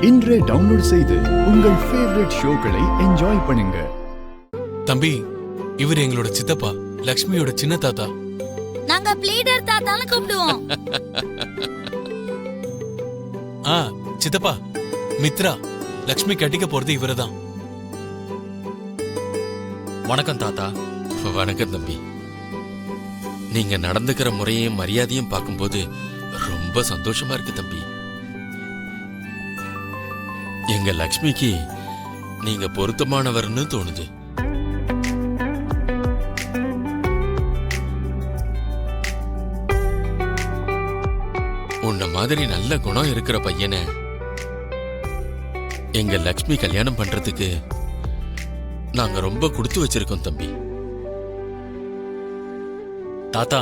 இன்றே டவுன்லோட் செய்து உங்கள் ஃபேவரட் ஷோக்களை என்ஜாய் பண்ணுங்க. தம்பி, இவர் எங்களோட சித்தப்பா, லக்ஷ்மியோட சின்ன தாத்தா. நாங்க ப்ளீடர் தாத்தான்னு கூப்பிடுவோம். சித்தப்பா, மித்ரா, லக்ஷ்மி கட்டிக்க போறது இவரதான். வணக்கம் தாத்தா. வணக்கம் தம்பி. நீங்க நடந்துக்கிற முறையும் மரியாதையும் பார்க்கும்போது ரொம்ப சந்தோஷமா இருக்கு தம்பி. எங்க லக்ஷ்மிக்கு நீங்க பொருத்தமானவர்னு தோணுது. உன்ன மாதிரி நல்ல குணம் இருக்கிற பையனை எங்க லக்ஷ்மி கல்யாணம் பண்றதுக்கு நாங்க ரொம்ப கொடுத்து வச்சிருக்கோம் தம்பி. தாத்தா,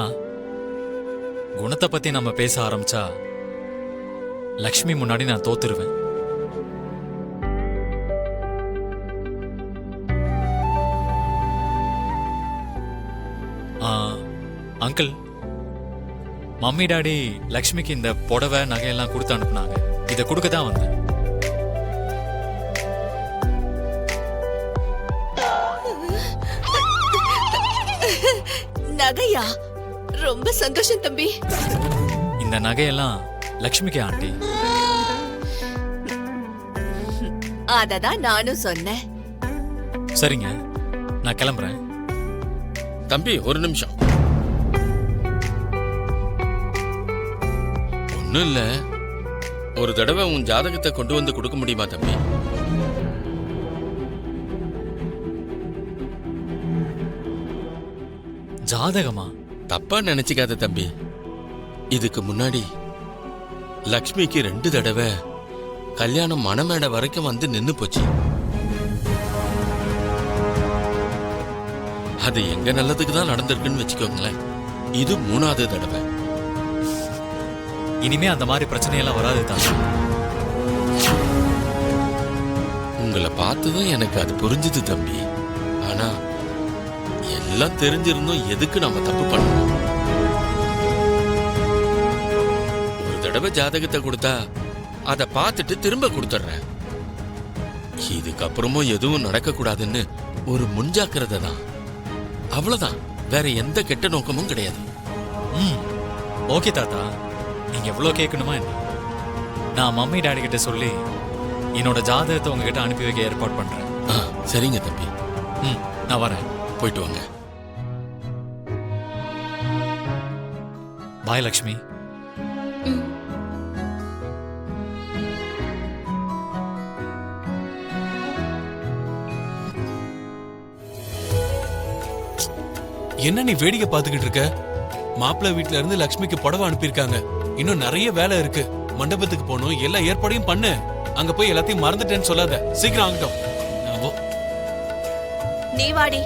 குணத்தை பத்தி நம்ம பேச ஆரம்பிச்சா லக்ஷ்மி முன்னாடி நான் தோத்துருவேன். அங்கிள், மம்மி டாடி லக்ஷ்மிக்கு இந்த புடவை நகையெல்லாம் கொடுத்து அனுப்புனாங்க. இதை கொடுக்க தான் வந்தேன். நகையா? ரொம்ப சந்தோஷம் தம்பி. இந்த நகையெல்லாம் லக்ஷ்மிக்கு ஆண்டி. அததான் நானும் சொன்னேன். சரிங்க, நான் கிளம்புறேன். தம்பி, ஒரு நிமிஷம். ஒண்ணும் இல்ல, ஒரு தடவை உன் ஜாதகத்தை கொண்டு வந்து கொடுக்க முடியுமா தம்பி? ஜாதகமா? தப்பா நினைச்சுக்காத தம்பி. இதுக்கு முன்னாடி லக்ஷ்மிக்கு 2 தடவை கல்யாணம் மணமேடை வரைக்கும் வந்து நின்னு போச்சு. அது எங்க நல்லதுக்கு தான் நடந்திருக்குன்னு வச்சுக்கோங்களேன். இது 3வது தடவை. இனிமே அந்த மாதிரி பிரச்சனையெல்லாம் வராது தான். உங்களை பார்த்ததும் எனக்கு அது புரிஞ்சுது தம்பி. ஆனா எல்லாம் தெரிஞ்சிருந்தோம் எதுக்கு நாம தப்பு பண்ணணும்? ஒரு தடவை ஜாதகத்தை கொடுத்தா அதை பார்த்துட்டு திரும்ப கொடுத்துட்றேன். இதுக்கப்புறமும் எதுவும் நடக்க கூடாதுன்னு ஒரு முன்ஜாக்கிரதை தான், அவ்வளவுதான். வேற எந்த கெட்ட நோக்கமும் கிடையாது. ஓகே தாத்தா, நீங்க எவ்வளவு கேட்கணுமா என்ன? நான் மம்மி டாடி கிட்ட சொல்லி என்னோட ஜாதகத்தை உங்ககிட்ட அனுப்பி வைக்க ஏற்பாடு பண்றேன். சரிங்க தம்பி. நான் வரேன். போயிட்டு வாங்க. பாய் லக்ஷ்மி. என்ன நீ வேடிக்கை பார்த்துக்கிட்டு இருக்க? மாப்பிள்ளை வீட்டுல இருந்து லக்ஷ்மிக்கு புடவை அனுப்பியிருக்காங்க. இன்னும் நிறைய வேலை இருக்கு. மண்டபத்துக்கு போகணும். எல்லா ஏற்பாடையும் பண்ணு. அங்க போய் எல்லாத்தையும் மறந்துட்டேன்னு சொல்லாத. சீக்கிரம் ஆகட்டும். நீ வாடி.